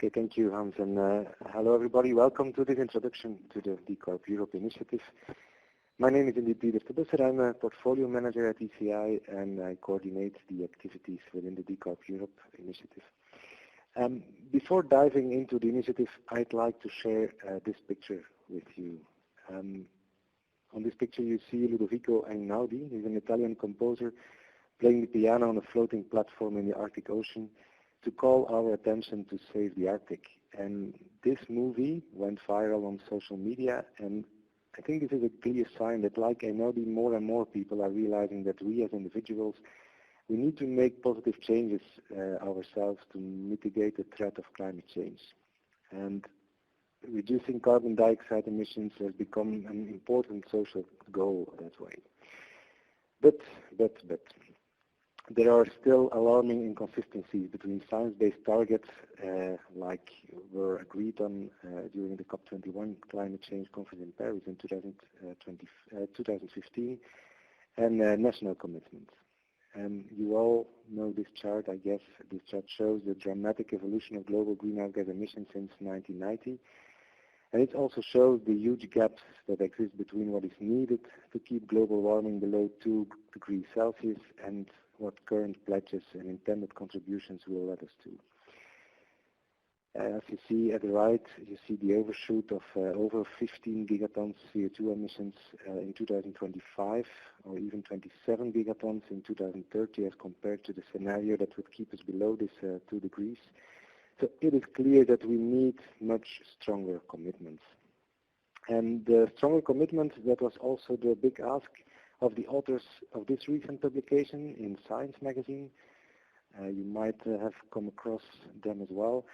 Okay, thank you, Hans, and hello everybody. Welcome to this introduction to the DecarbEurope initiative. My name is indeed Peter Tebusser. I'm a portfolio manager at ECI, and I coordinate the activities within the DecarbEurope initiative. Before diving into the initiative, I'd like to share this picture with you. On this picture you see Ludovico Einaudi. He's an Italian composer playing the piano on a floating platform in the Arctic Ocean to call our attention to save the Arctic. And this movie went viral on social media, and I think this is a clear sign that, like Einaudi, more and more people are realizing that we as individuals, we need to make positive changes ourselves to mitigate the threat of climate change. And reducing carbon dioxide emissions has become an important social goal that way. But there are still alarming inconsistencies between science-based targets like were agreed on during the COP21 climate change conference in Paris in 2015 and national commitments. And you all know this chart, I guess. This chart shows the dramatic evolution of global greenhouse gas emissions since 1990. And it also shows the huge gaps that exist between what is needed to keep global warming below 2 degrees Celsius and what current pledges and intended contributions will lead us to. As you see at the right, you see the overshoot of over 15 gigatons CO2 emissions in 2025, or even 27 gigatons in 2030 as compared to the scenario that would keep us below this 2 degrees. So it is clear that we need much stronger commitments. And the stronger commitment, that was also the big ask of the authors of this recent publication in Science magazine. You might have come across them as well.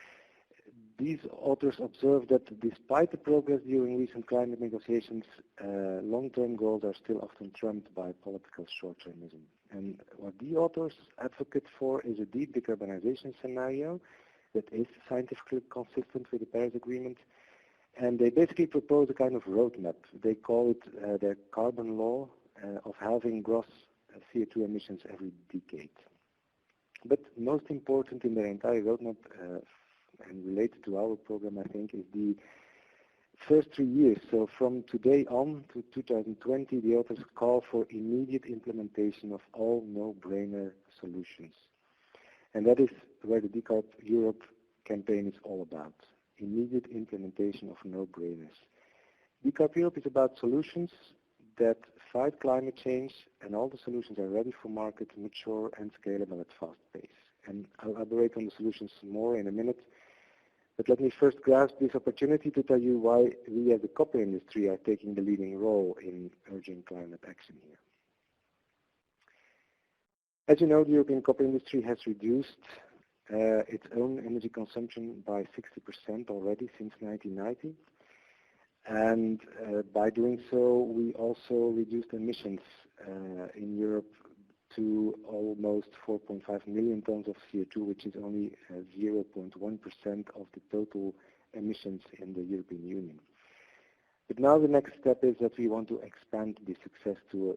These authors observed that despite the progress during recent climate negotiations, long-term goals are still often trumped by political short-termism. And what the authors advocate for is a deep decarbonization scenario that is scientifically consistent with the Paris Agreement. And they basically propose a kind of roadmap. They call it their carbon law of halving gross CO2 emissions every decade. But most important in their entire roadmap, and related to our program, I think, is the first 3 years. So from today on to 2020, the authors call for immediate implementation of all no-brainer solutions. And that is where the DecarbEurope campaign is all about, immediate implementation of no-brainers. DecarbEurope is about solutions that fight climate change, and all the solutions are ready for market, mature, and scalable at fast pace. And I'll elaborate on the solutions more in a minute. But let me first grasp this opportunity to tell you why we as the copper industry are taking the leading role in urging climate action here. As you know, the European copper industry has reduced its own energy consumption by 60% already since 1990. And by doing so, we also reduced emissions in Europe to almost 4.5 million tons of CO2, which is only 0.1% of the total emissions in the European Union. But now the next step is that we want to expand this success to a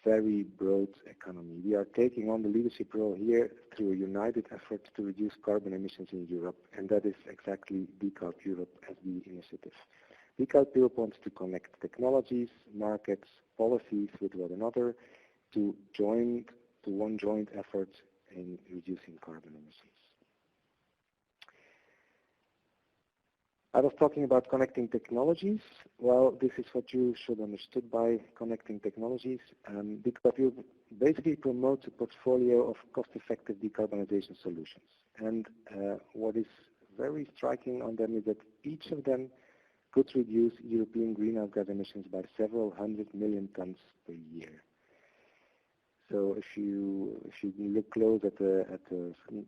very broad economy. We are taking on the leadership role here through a united effort to reduce carbon emissions in Europe, and that is exactly DecarbEurope as the initiative. DecarbEurope wants to connect technologies, markets, policies with one another to one joint effort in reducing carbon emissions. I was talking about connecting technologies. Well, this is what you should understood by connecting technologies. DecarbEurope basically promotes a portfolio of cost-effective decarbonization solutions. And what is very striking on them is that each of them could reduce European greenhouse gas emissions by several 100 million tons per year. So if you look close at the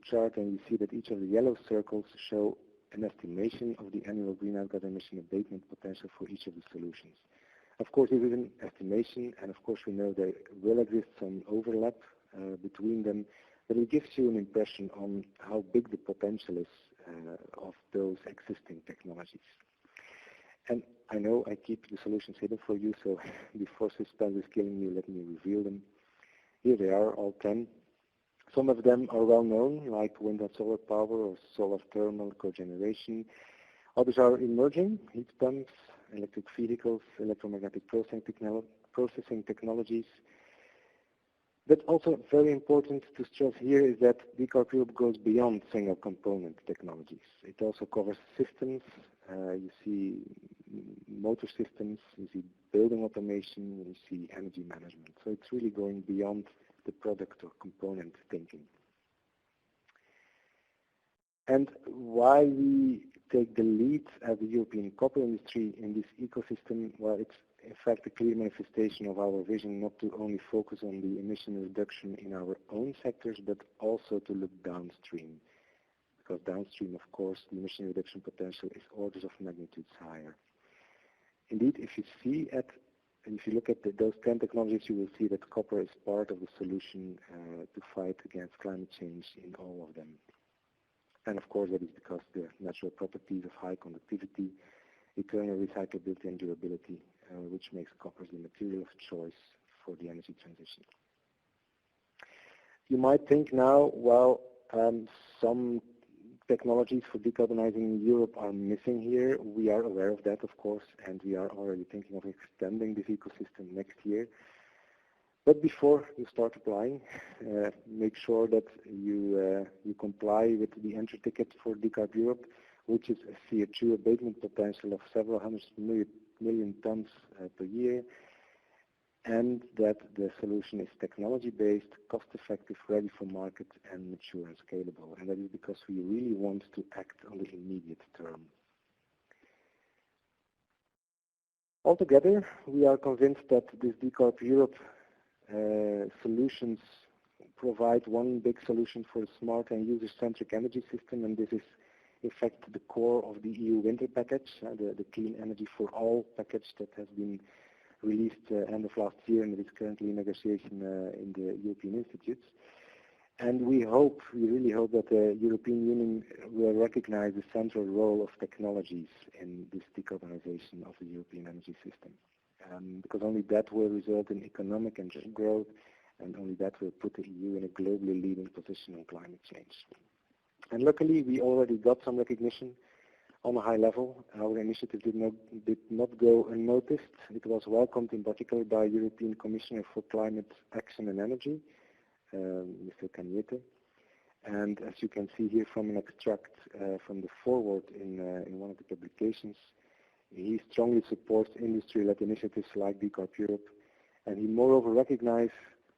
chart, and you see that each of the yellow circles show an estimation of the annual greenhouse gas emission abatement potential for each of the solutions. Of course, it is an estimation, and of course we know there will exist some overlap between them, but it gives you an impression on how big the potential is of those existing technologies. And I know I keep the solutions hidden for you, so before suspense is killing me, let me reveal them. Here they are, all 10. Some of them are well known, like wind and solar power or solar thermal cogeneration. Others are emerging, heat pumps, electric vehicles, electromagnetic processing technologies. But also very important to stress here is that DecarbEurope goes beyond single component technologies. It also covers systems. You see motor systems, you see building automation, you see energy management. So it's really going beyond the product or component thinking. And why we take the lead as the European copper industry in this ecosystem, well, it's in fact a clear manifestation of our vision not to only focus on the emission reduction in our own sectors, but also to look downstream. Because downstream, of course, the emission reduction potential is orders of magnitudes higher. Indeed, if you look at those 10 technologies, you will see that copper is part of the solution to fight against climate change in all of them. And of course, that is because the natural properties of high conductivity, eternal recyclability and durability, which makes copper the material of choice for the energy transition. You might think now, well, some technologies for decarbonizing Europe are missing here. We are aware of that, of course, and we are already thinking of extending this ecosystem next year. But before you start applying, make sure that you comply with the entry ticket for DecarbEurope, which is a CO2 abatement potential of several hundred million tons per year, and that the solution is technology-based, cost-effective, ready for market, and mature and scalable. And that is because we really want to act on the immediate term. Altogether, we are convinced that this DecarbEurope solutions provide one big solution for a smart and user-centric energy system, and this is in fact the core of the EU winter package, the Clean Energy for All package that has been released end of last year and is currently in negotiation in the European institutes. And we really hope that the European Union will recognize the central role of technologies in this decarbonization of the European energy system. Because only that will result in economic and growth, and only that will put the EU in a globally leading position on climate change. And luckily, we already got some recognition on a high level. Our initiative did not go unnoticed. It was welcomed in particular by European Commissioner for Climate Action and Energy, Mr. Cañete. And as you can see here from an extract from the foreword in one of the publications, he strongly supports industry-led initiatives like DecarbEurope, and he moreover recognized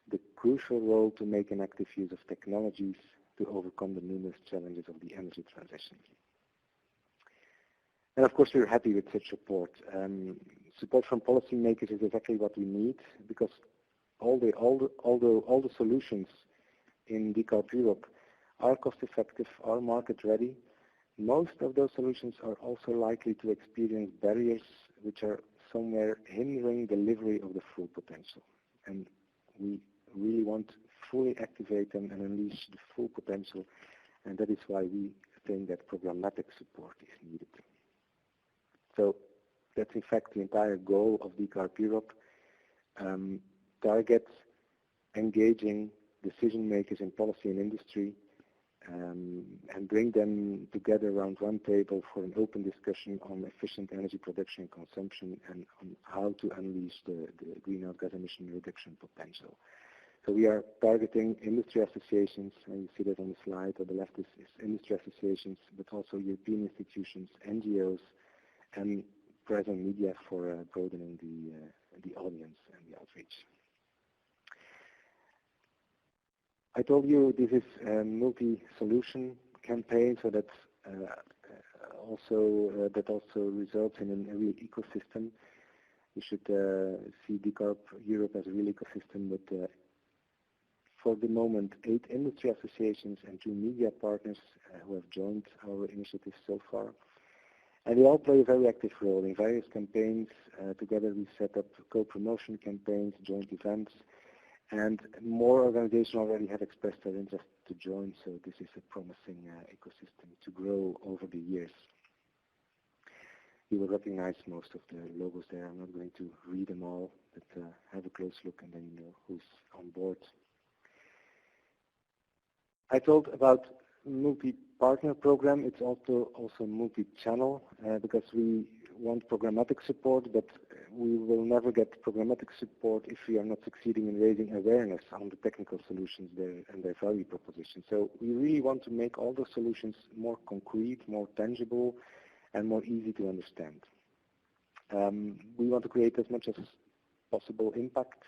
the crucial role to make an active use of technologies to overcome the numerous challenges of the energy transition. And of course, we're happy with such support. Support from policymakers is exactly what we need, because although all the solutions in DecarbEurope are cost-effective, are market-ready, most of those solutions are also likely to experience barriers which are somewhere hindering delivery of the full potential. And we really want to fully activate them and unleash the full potential, and that is why we think that programmatic support is needed. So that's in fact the entire goal of DecarbEurope. Target engaging decision makers in policy and industry, and bring them together around one table for an open discussion on efficient energy production and consumption, and on how to unleash the greenhouse gas emission reduction potential. So we are targeting industry associations, and you see that on the slide. On the left is industry associations, but also European institutions, NGOs, and press and media for broadening the audience and the outreach. I told you this is a multi-solution campaign, so that also results in a real ecosystem. You should see DecarbEurope as a real ecosystem with, for the moment, 8 industry associations and 2 media partners who have joined our initiative so far. And they all play a very active role in various campaigns. Together we set up co-promotion campaigns, joint events, and more organizations already have expressed their interest to join, so this is a promising ecosystem to grow over the years. You will recognize most of the logos there. I'm not going to read them all, but have a close look and then you know who's on board. I told about multi-partner program. It's also multi-channel because we want programmatic support, but we will never get programmatic support if we are not succeeding in raising awareness on the technical solutions and their value proposition. So we really want to make all the solutions more concrete, more tangible, and more easy to understand. We want to create as much as possible impact,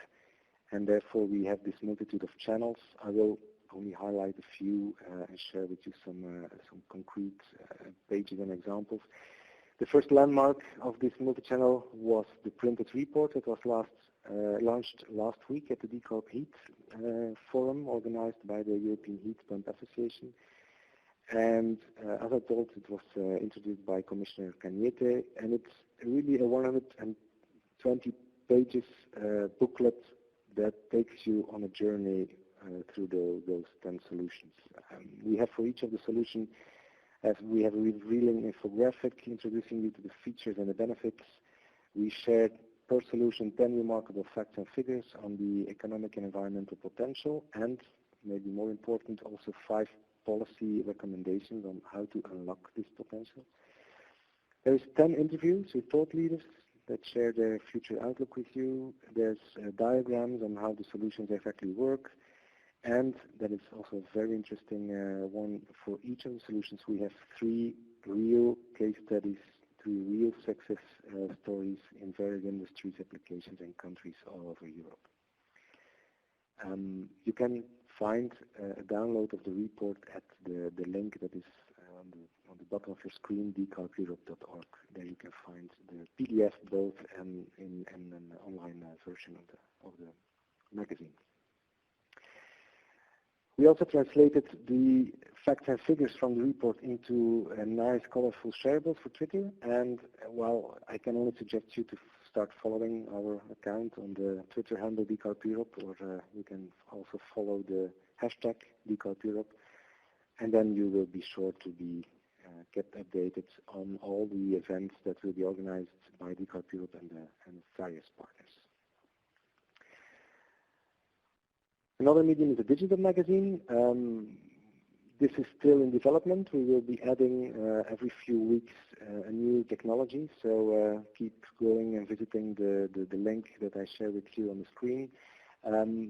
and therefore we have this multitude of channels. I will only highlight a few and share with you some concrete pages and examples. The first landmark of this multi-channel was the printed report that was launched last week at the Decarb Heat Forum organized by the European Heat Pump Association. And as I told, it was introduced by Commissioner Cañete, and it's really a 120 pages booklet that takes you on a journey through those 10 solutions. We have for each of the solutions, as we have a revealing infographic introducing you to the features and the benefits. We shared per solution 10 remarkable facts and figures on the economic and environmental potential, and maybe more important, also 5 policy recommendations on how to unlock this potential. There is 10 interviews with thought leaders that share their future outlook with you. There's diagrams on how the solutions exactly work. And that is also a very interesting one. For each of the solutions, we have 3 real case studies, 3 real success stories in various industries, applications, and countries all over Europe. You can find a download of the report at the link that is on the bottom of your screen, DecarbEurope.org. There you can find the PDF both and an online version of the magazine. We also translated the facts and figures from the report into a nice, colorful shareable for Twitter. And well, I can only suggest you to start following our account on the Twitter handle DecarbEurope, or you can also follow the hashtag DecarbEurope. And then you will be sure to be kept updated on all the events that will be organized by DecarbEurope and various partners. Another medium is a digital magazine. This is still in development. We will be adding every few weeks a new technology, so keep going and visiting the link that I share with you on the screen.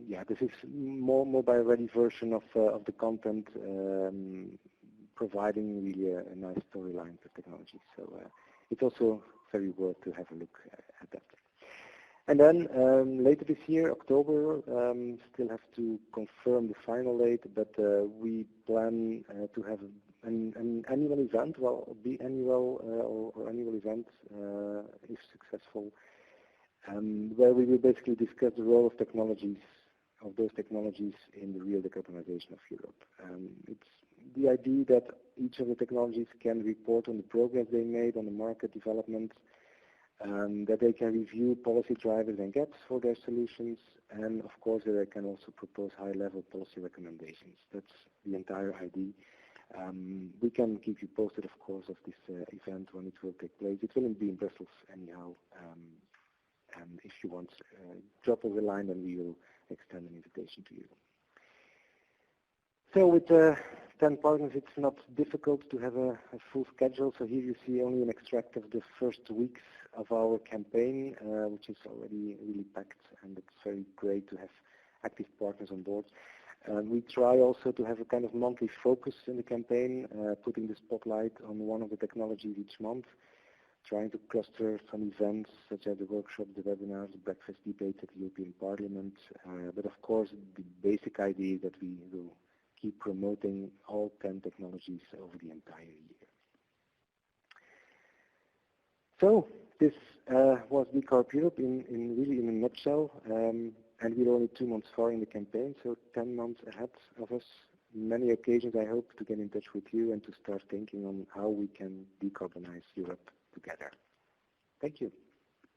Yeah, this is more mobile-ready version of the content, providing really a nice storyline for technology. So it's also very worth to have a look at that. And then later this year, October, still have to confirm the final date, but we plan to have an annual event, well, biannual or annual event, if successful, where we will basically discuss the role of those technologies in the real decarbonization of Europe. It's the idea that each of the technologies can report on the progress they made on the market development, that they can review policy drivers and gaps for their solutions, and of course that they can also propose high-level policy recommendations. That's the entire idea. We can keep you posted, of course, of this event when it will take place. It will be in Brussels anyhow, and if you want, drop us a line and we will extend an invitation to you. So with 10 partners, it's not difficult to have a full schedule. So here you see only an extract of the first weeks of our campaign, which is already really packed, and it's very great to have active partners on board. We try also to have a kind of monthly focus in the campaign, putting the spotlight on one of the technologies each month, trying to cluster some events such as the workshops, the webinars, the breakfast debates at the European Parliament. But of course, the basic idea is that we will keep promoting all 10 technologies over the entire year. So this was DecarbEurope really in a nutshell, and we're only 2 months far in the campaign, so 10 months ahead of us. Many occasions I hope to get in touch with you and to start thinking on how we can decarbonize Europe together. Thank you.